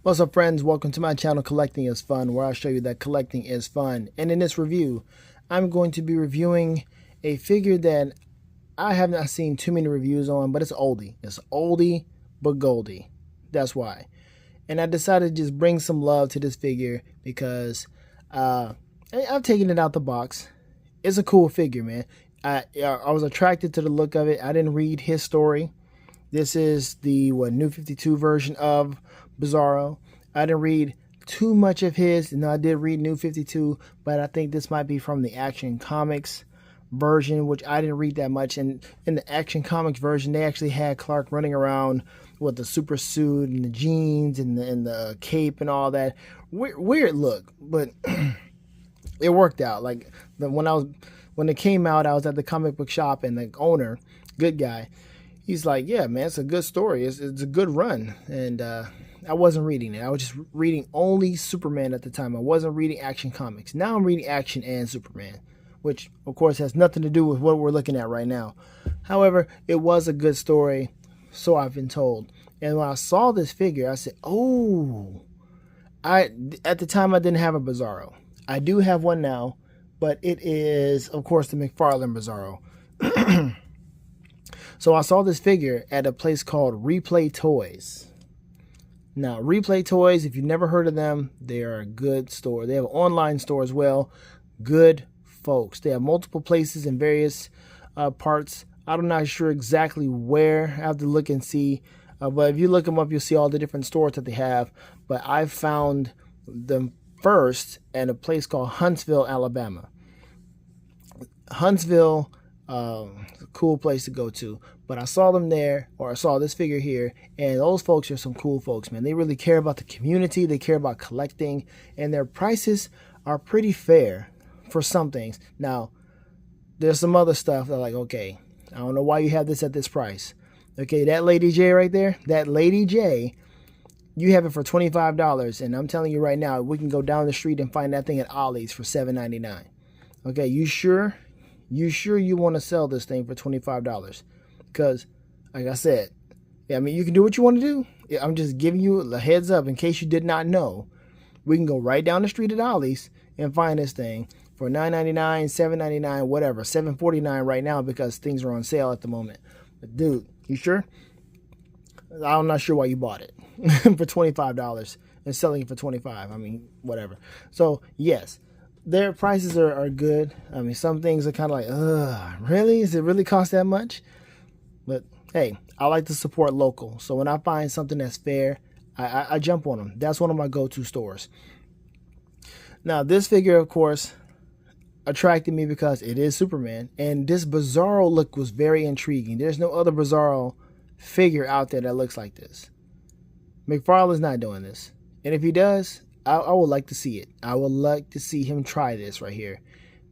What's up, friends? Welcome to my channel, Collecting is Fun, where I show you that collecting is fun. And in this review, I'm going to be reviewing a figure that I have not seen too many reviews on, but it's oldie. It's oldie but goldie. That's why. And I decided to just bring some love to this figure because I've taken it out the box. It's a cool figure, man. I was attracted to the look of it. I didn't read his story. This is the New 52 version of Bizarro. I didn't read too much of his. No, I did read New 52, but I think this might be from the Action Comics version, which I didn't read that much. And in the Action Comics version, they actually had Clark running around with the super suit and the jeans and the cape and all that. Weird look, but it worked out. Like when it came out, I was at the comic book shop, and the owner, good guy, he's like, yeah, man, it's a good story. It's a good run. And I wasn't reading it. I was just reading only Superman at the time. I wasn't reading Action Comics. Now I'm reading Action and Superman, which, of course, has nothing to do with what we're looking at right now. However, it was a good story, so I've been told. And when I saw this figure, I said, oh. At the time, I didn't have a Bizarro. I do have one now, but it is, of course, the McFarlane Bizarro. So I saw this figure at a place called Replay Toys. Now, Replay Toys, if you've never heard of them, they are a good store. They have an online store as well. Good folks. They have multiple places in various parts. I'm not sure exactly where. I have to look and see. But if you look them up, you'll see all the different stores that they have. But I found them first at a place called Huntsville, Alabama. Huntsville, a cool place to go to. But I saw them there, or I saw this figure here, and those folks are some cool folks, man. They really care about the community. They care about collecting, and their prices are pretty fair for some things. Now, there's some other stuff that, like, okay, I don't know why you have this at this price. Okay, that Lady J right there, that Lady J, you have it for $25, and I'm telling you right now, we can go down the street and find that thing at Ollie's for $7.99. Okay, you sure? You sure you want to sell this thing for $25? Because, like I said, yeah, I mean, you can do what you want to do. Yeah, I'm just giving you a heads up in case you did not know. We can go right down the street at Ollie's and find this thing for $9.99, $7.99, whatever, $7.49 right now because things are on sale at the moment. But dude, you sure? I'm not sure why you bought it for $25 and selling it for $25. I mean, whatever. So, yes. Their prices are good. I mean, some things are kind of like, really? Does it really cost that much? But, hey, I like to support local. So when I find something that's fair, I jump on them. That's one of my go-to stores. Now, this figure, of course, attracted me because it is Superman. And this Bizarro look was very intriguing. There's no other Bizarro figure out there that looks like this. McFarlane's not doing this. And if he does, I would like to see it. I would like to see him try this right here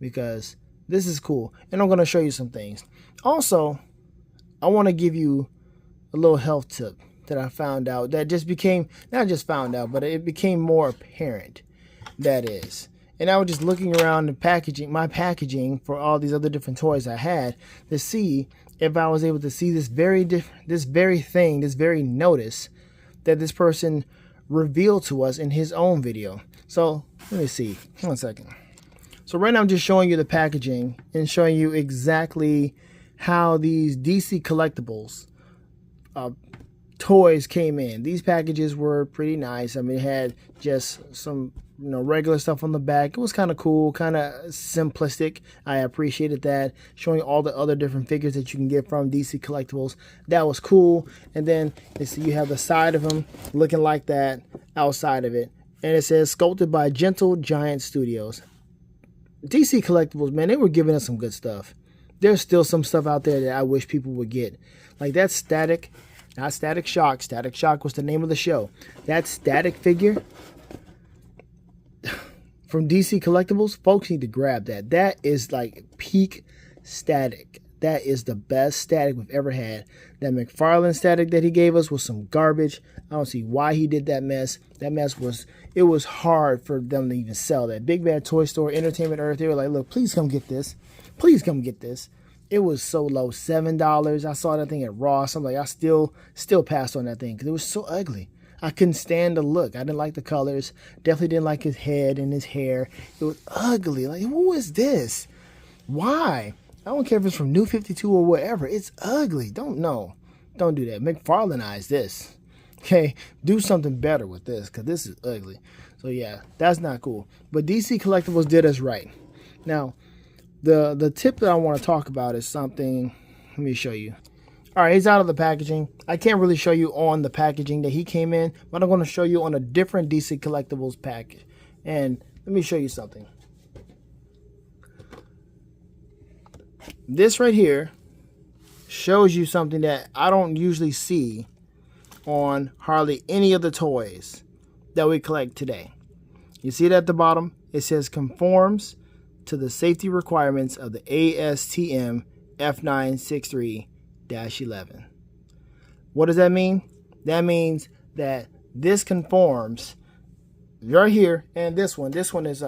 because this is cool. And I'm going to show you some things. Also, I want to give you a little health tip that I found out that just became, not just found out, but it became more apparent. That is. And I was just looking around the packaging, my packaging for all these other different toys I had to see if I was able to see this very notice that this person revealed to us in his own video. So let me see. One second. So right now I'm just showing you the packaging and showing you exactly how these DC Collectibles toys came in. These packages were pretty nice. I mean, it had just some regular stuff on the back. It was kind of cool, kind of simplistic. I appreciated that. Showing all the other different figures that you can get from DC Collectibles. That was cool. And then you have the side of them looking like that outside of it. And it says sculpted by Gentle Giant Studios. DC Collectibles, man, they were giving us some good stuff. There's still some stuff out there that I wish people would get. Like that Static, not Static Shock. Static Shock was the name of the show. That Static figure from DC Collectibles, folks need to grab that. That is like peak Static. That is the best Static we've ever had. That McFarlane Static that he gave us was some garbage. I don't see why he did that mess. That mess was, it was hard for them to even sell that. Big Bad Toy Store, Entertainment Earth, they were like, look, please come get this. Please come get this. It was so low, $7. I saw that thing at Ross. I'm like, I still passed on that thing because it was so ugly. I couldn't stand the look. I didn't like the colors. Definitely didn't like his head and his hair. It was ugly. Like, who is this? Why? I don't care if it's from New 52 or whatever. It's ugly. Don't do that. McFarlaneized this. Okay, do something better with this because this is ugly. So yeah, that's not cool. But DC Collectibles did us right. Now, the tip that I want to talk about is something. Let me show you. All right, he's out of the packaging. I can't really show you on the packaging that he came in, but I'm going to show you on a different DC Collectibles package. And let me show you something. This right here shows you something that I don't usually see on hardly any of the toys that we collect today. You see it at the bottom? It says conforms to the safety requirements of the ASTM F963-11. What does that mean? That means that this conforms right here, and this one is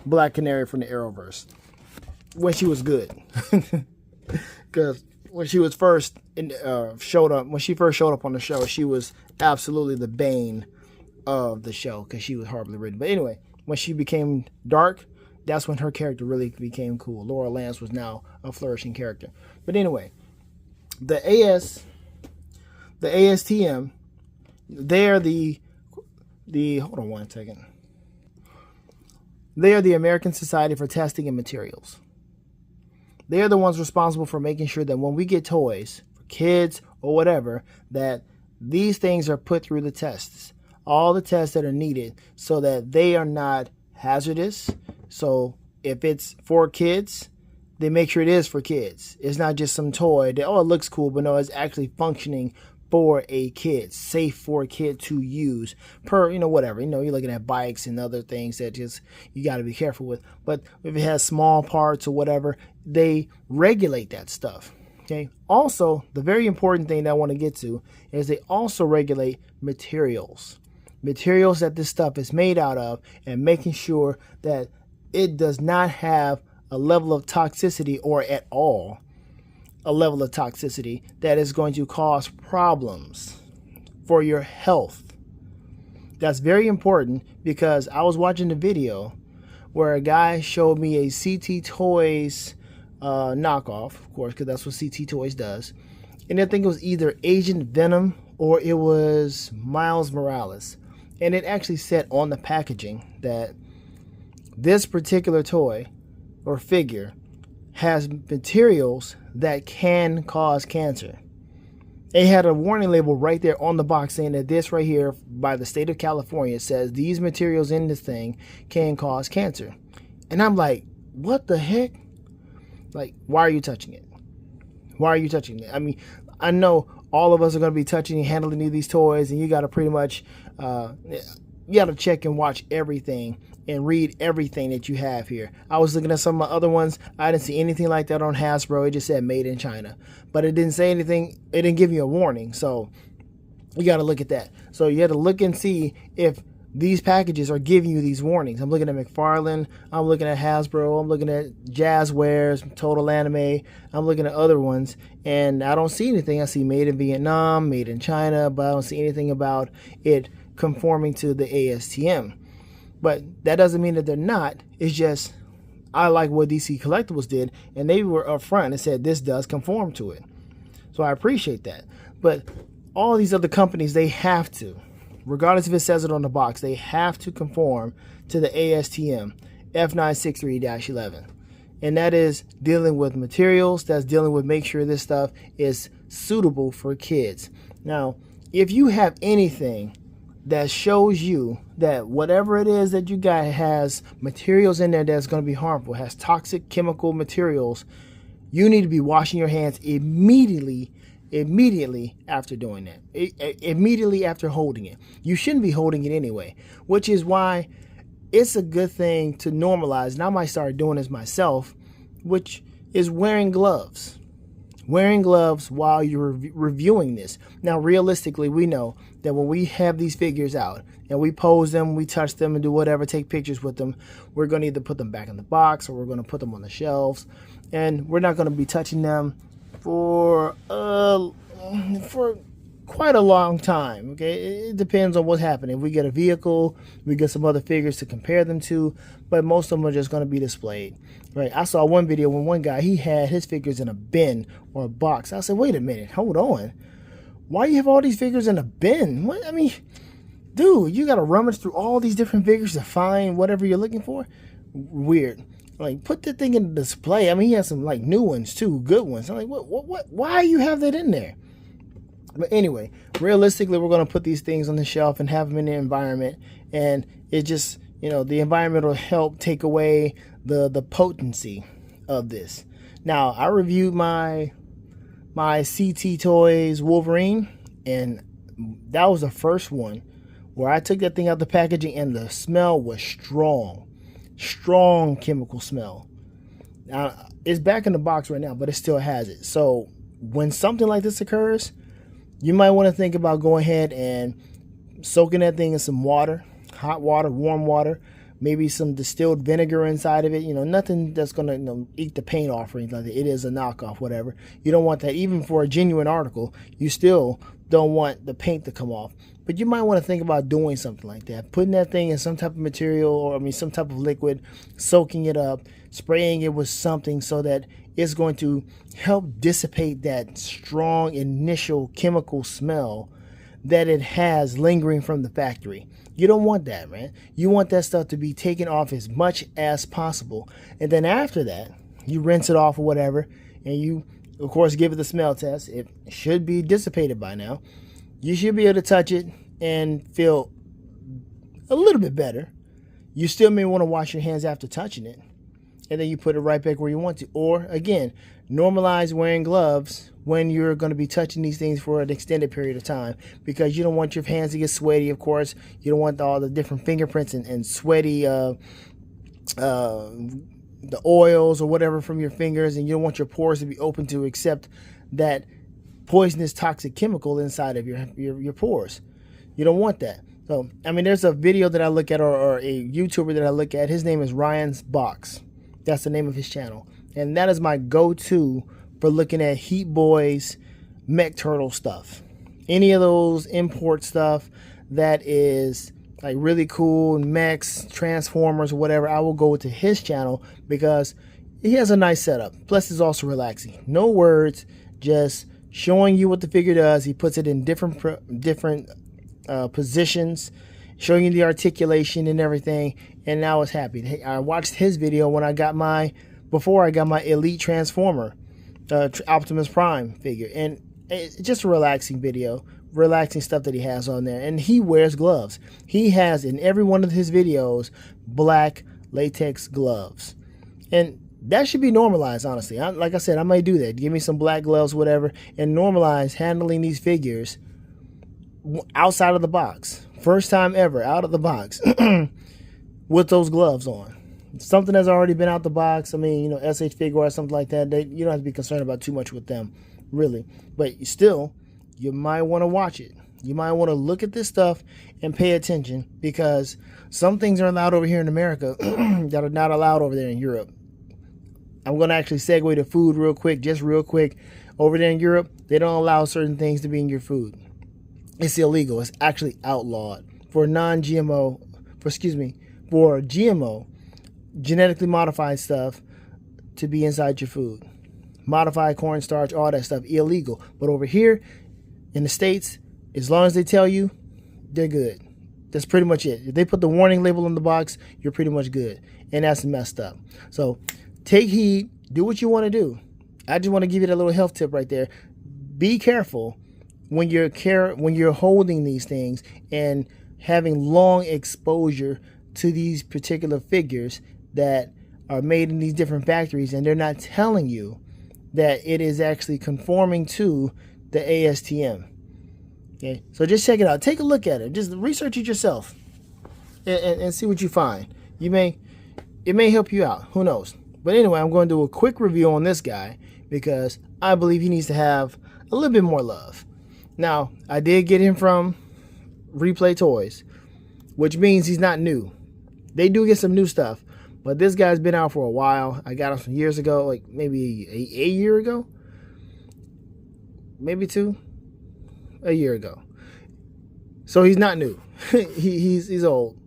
Black Canary from the Arrowverse. When she was good. Because when she was first showed up on the show, she was absolutely the bane of the show because she was horribly written. But anyway, when she became dark, that's when her character really became cool. Laura Lance was now a flourishing character. But anyway, the ASTM, they're the hold on one second. They are the American Society for Testing and Materials. They are the ones responsible for making sure that when we get toys for kids or whatever, that these things are put through the tests. All the tests that are needed so that they are not hazardous. So if it's for kids, they make sure it is for kids. It's not just some toy that, oh, it looks cool, but no, it's actually functioning for a kid, safe for a kid to use per, whatever. You're looking at bikes and other things that just you got to be careful with. But if it has small parts or whatever, they regulate that stuff. Okay. Also, the very important thing that I want to get to is they also regulate materials that this stuff is made out of, and making sure that it does not have a level of toxicity, or at all a level of toxicity that is going to cause problems for your health. That's very important, because I was watching the video where a guy showed me a CT Toys knockoff, of course, because that's what CT Toys does. And I think it was either Agent Venom or it was Miles Morales. And it actually said on the packaging that this particular toy or figure has materials that can cause cancer. It had a warning label right there on the box saying that this right here by the state of California says these materials in this thing can cause cancer. And I'm like, what the heck? Like, why are you touching it? Why are you touching it? I mean, I know all of us are going to be touching and handling these toys, and you got to pretty much, you got to check and watch everything and read everything that you have here. I was looking at some of my other ones. I didn't see anything like that on Hasbro. It just said made in China, but it didn't say anything. It didn't give you a warning. So you got to look at that. So you have to look and see if these packages are giving you these warnings. I'm looking at McFarlane. I'm looking at Hasbro. I'm looking at Jazzwares, Total Anime. I'm looking at other ones, and I don't see anything. I see made in Vietnam, made in China, but I don't see anything about it conforming to the ASTM. But that doesn't mean that they're not. It's just I like what DC Collectibles did, and they were upfront and said this does conform to it. So I appreciate that. But all these other companies, they have to, regardless if it says it on the box, they have to conform to the ASTM F963-11. And that is dealing with materials, that's dealing with make sure this stuff is suitable for kids. Now, if you have anything that shows you that whatever it is that you got has materials in there that's going to be harmful, has toxic chemical materials, you need to be washing your hands immediately after doing that. Immediately after holding it. You shouldn't be holding it anyway, which is why it's a good thing to normalize, and I might start doing this myself, which is wearing gloves. Wearing gloves while you're reviewing this. Now, realistically, we know that when we have these figures out and we pose them, we touch them and do whatever, take pictures with them, we're going to either put them back in the box or we're going to put them on the shelves. and we're not going to be touching them for quite a long time. Okay, it depends on what's happening. If we get a vehicle, we get some other figures to compare them to, but most of them are just going to be displayed. Right? I saw one video when one guy, he had his figures in a bin or a box. I said, wait a minute, hold on, why you have all these figures in a bin? What? I mean, dude, you got to rummage through all these different figures to find whatever you're looking for? Weird. Like, put the thing in the display. I mean, he has some like new ones too, good ones. I'm like, what? Why you have that in there? But anyway, realistically, we're going to put these things on the shelf and have them in the environment, and it just, you know, the environment will help take away the potency of this. Now, I reviewed my CT Toys Wolverine, and that was the first one where I took that thing out the packaging and the smell was strong chemical smell. Now, it's back in the box right now, but it still has it. So when something like this occurs, you might want to think about going ahead and soaking that thing in some water, hot water, warm water, maybe some distilled vinegar inside of it. You know, nothing that's going to, you know, eat the paint off or anything like that. It is a knockoff, whatever. You don't want that. Even for a genuine article, you still don't want the paint to come off. But you might want to think about doing something like that. Putting that thing in some type of material, or I mean some type of liquid, soaking it up, spraying it with something so that it's going to help dissipate that strong initial chemical smell that it has lingering from the factory. You don't want that, man. You want that stuff to be taken off as much as possible. And then after that, you rinse it off or whatever, and you, of course, give it the smell test. It should be dissipated by now. You should be able to touch it and feel a little bit better. You still may want to wash your hands after touching it, and then you put it right back where you want to. Or, again, normalize wearing gloves when you're going to be touching these things for an extended period of time, because you don't want your hands to get sweaty, of course. You don't want all the different fingerprints and sweaty the oils or whatever from your fingers, and you don't want your pores to be open to accept that poisonous toxic chemical inside of your pores. You don't want that. So, I mean, there's a video that I look at, or a YouTuber that I look at. His name is Ryan's Box. That's the name of his channel. And that is my go-to for looking at Heat Boys, Mech Turtle stuff. Any of those import stuff that is like really cool, mechs, Transformers, whatever, I will go to his channel because he has a nice setup. Plus, it's also relaxing. No words, just showing you what the figure does. He puts it in different positions, showing you the articulation and everything, and now it's happy. I watched his video when I got before I got my Elite Transformer Optimus Prime figure, and it's just a relaxing video, relaxing stuff that he has on there. And he wears gloves. He has in every one of his videos black latex gloves, and that should be normalized, honestly. Like I said, I might do that. Give me some black gloves, whatever, and normalize handling these figures outside of the box. First time ever out of the box with those gloves on. Something that's already been out the box. I mean, you know, SH Figure or something like that, you don't have to be concerned about too much with them, really. But still, you might want to watch it. You might want to look at this stuff and pay attention, because some things are allowed over here in America that are not allowed over there in Europe. I'm going to actually segue to food real quick, just real quick. Over there in Europe, they don't allow certain things to be in your food. It's illegal. It's actually outlawed for non-GMO, for GMO, genetically modified stuff to be inside your food. Modified cornstarch, all that stuff, illegal. But over here in the States, as long as they tell you, they're good. That's pretty much it. If they put the warning label on the box, you're pretty much good. And that's messed up. So take heed. Do what you want to do. I just want to give you that little health tip right there. Be careful when you're holding these things and having long exposure to these particular figures that are made in these different factories, and they're not telling you that it is actually conforming to the ASTM. Okay, so just check it out. Take a look at it. Just research it yourself and see what you find. It may help you out. Who knows? But anyway, I'm going to do a quick review on this guy because I believe he needs to have a little bit more love. Now, I did get him from Replay Toys, which means he's not new. They do get some new stuff, But this guy's been out for a while. I got him some years ago, like maybe a year ago, maybe a year ago. So he's not new. he's old,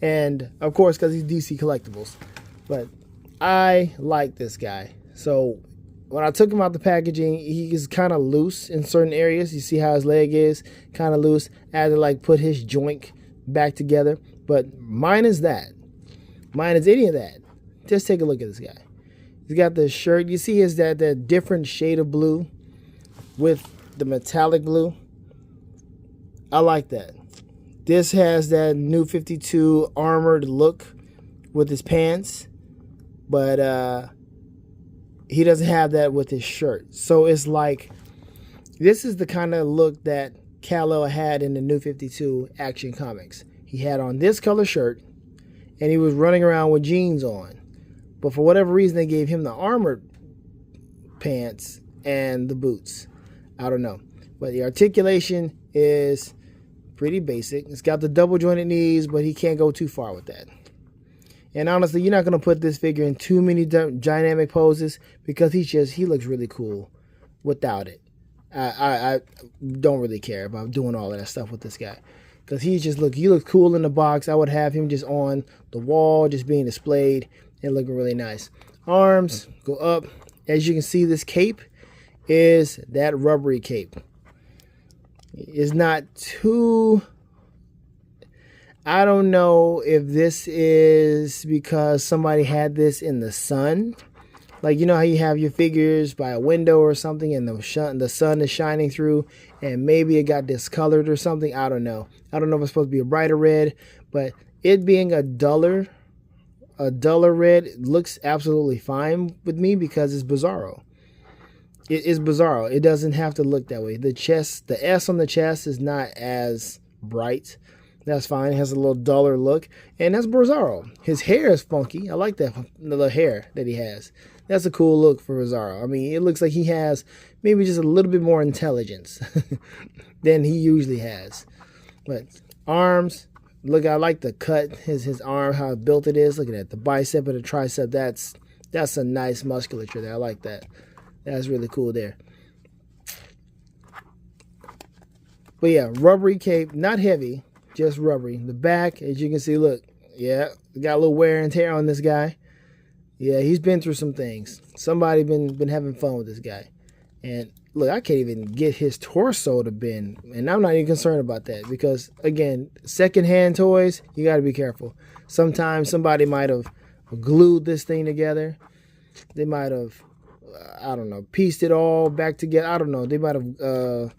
and of course because he's DC Collectibles. But I like this guy. So when I took him out the packaging, he is kind of loose in certain areas. You see how his leg is kind of loose. I had to like put his joint back together. But mine is that. Mine is any of that. Just take a look at this guy. He's got the shirt. You see is that different shade of blue with the metallic blue. I like that. This has that new 52 armored look with his pants. But he doesn't have that with his shirt. So it's like, this is the kind of look that Kal-El had in the New 52 Action Comics. He had on this color shirt, and he was running around with jeans on. But for whatever reason, they gave him the armored pants and the boots. I don't know. But the articulation is pretty basic. It's got the double jointed knees, but he can't go too far with that. And honestly, you're not going to put this figure in too many dynamic poses because he looks really cool without it. I don't really care about doing all of that stuff with this guy because he looks cool in the box. I would have him just on the wall, just being displayed and looking really nice. Arms go up. As you can see, this cape is that rubbery cape. It's not too... I don't know if this is because somebody had this in the sun. Like, you know how you have your figures by a window or something and the sun is shining through and maybe it got discolored or something. I don't know. I don't know if it's supposed to be a brighter red, but it being a duller red looks absolutely fine with me because it's Bizarro. It is Bizarro. It doesn't have to look that way. The S on the chest is not as bright. That's fine. It has a little duller look. And that's Bizarro. His hair is funky. I like that little hair that he has. That's a cool look for Bizarro. I mean, it looks like he has maybe just a little bit more intelligence than he usually has. But arms, look, I like the cut. His arm, how built it is. Look at that. The bicep and the tricep. That's a nice musculature there. I like that. That's really cool there. But yeah, rubbery cape. Not heavy. Just rubbery. The back, as you can see, look, yeah, got a little wear and tear on this guy. Yeah, he's been through some things. Somebody been having fun with this guy. And look, I can't even get his torso to bend. And I'm not even concerned about that because, again, secondhand toys, you got to be careful. Sometimes somebody might have glued this thing together. They might have, I don't know, pieced it all back together. I don't know. They might have...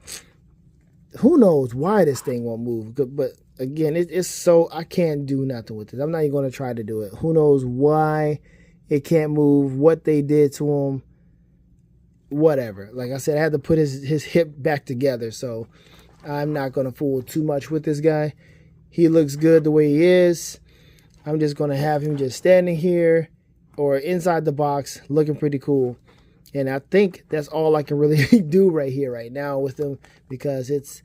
who knows why this thing won't move? But again, it's so I can't do nothing with it. I'm not even going to try to do it. Who knows why it can't move? What they did to him? Whatever. Like I said, I had to put his hip back together. So I'm not going to fool too much with this guy. He looks good the way he is. I'm just going to have him just standing here or inside the box, looking pretty cool. And I think that's all I can really do right here, right now with him, because it's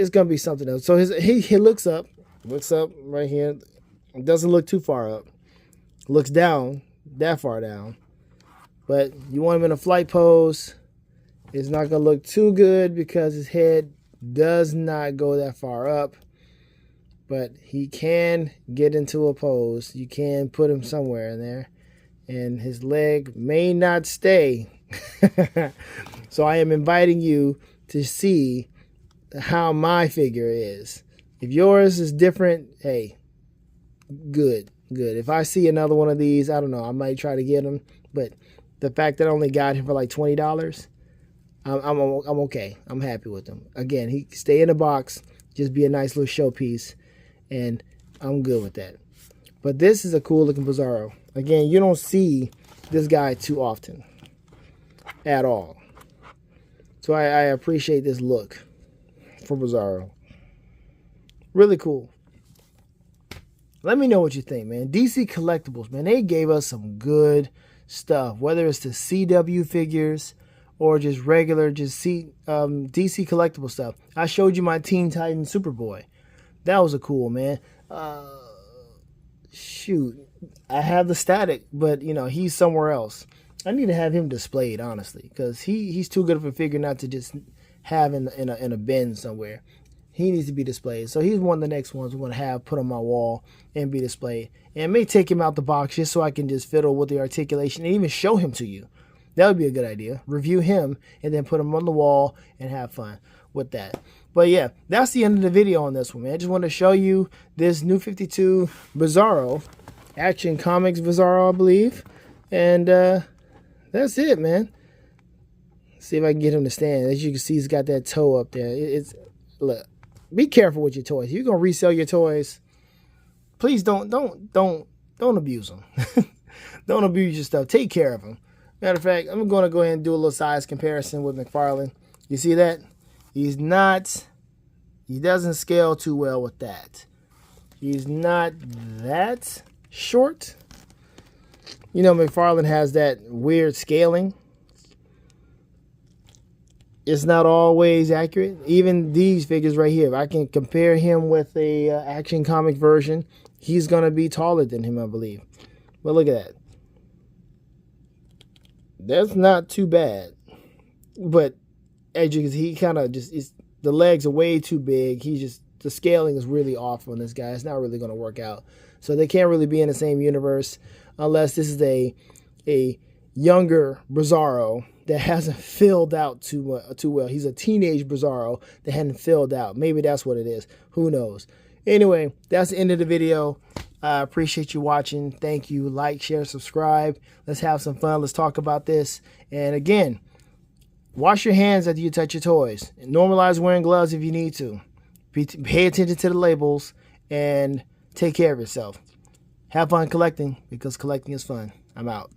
gonna be something else. So he looks up right here. It doesn't look too far up. Looks down, that far down. But you want him in a flight pose. It's not gonna look too good because his head does not go that far up. But he can get into a pose. You can put him somewhere in there. And his leg may not stay. So I am inviting you to see how my figure is. If yours is different, hey, good. If I see another one of these, I don't know, I might try to get them. But the fact that I only got him for like $20, I'm okay. I'm happy with him. Again, he stay in the box, just be a nice little showpiece, and I'm good with that. But this is a cool looking Bizarro. Again, you don't see this guy too often at all. So I appreciate this look for Bizarro. Really cool. Let me know what you think, man. DC Collectibles, man, they gave us some good stuff. Whether it's the CW figures or just regular, DC Collectible stuff. I showed you my Teen Titans Superboy. That was a cool, man. Shoot. I have the static, but you know, he's somewhere else. I need to have him displayed, honestly, because he's too good of a figure not to just have in a bin somewhere. He needs to be displayed. So he's one of the next ones I'm going to have put on my wall and be displayed. And may take him out the box just so I can just fiddle with the articulation and even show him to you. That would be a good idea. Review him and then put him on the wall and have fun with that. But yeah, that's the end of the video on this one, man. I just wanted to show you this New 52 Bizarro. Action Comics Bizarro, I believe. And that's it, man. See if I can get him to stand. As you can see, he's got that toe up there. Look. Be careful with your toys. You're gonna resell your toys. Please don't abuse them. Don't abuse your stuff. Take care of them. Matter of fact, I'm gonna go ahead and do a little size comparison with McFarlane. You see that? He doesn't scale too well with that. He's not that short. You know, McFarlane has that weird scaling. It's not always accurate. Even these figures right here, if I can compare him with a Action Comic version, he's going to be taller than him, I believe. But look at that. That's not too bad. But as you can see, he kind of just, the legs are way too big. The scaling is really off on this guy. It's not really going to work out. So they can't really be in the same universe unless this is a younger Bizarro that hasn't filled out too well. He's a teenage Bizarro that hadn't filled out. Maybe that's what it is. Who knows? Anyway, that's the end of the video. I appreciate you watching. Thank you. Like, share, subscribe. Let's have some fun. Let's talk about this. And again, wash your hands after you touch your toys. And normalize wearing gloves if you need to. Pay attention to the labels and take care of yourself. Have fun collecting because collecting is fun. I'm out.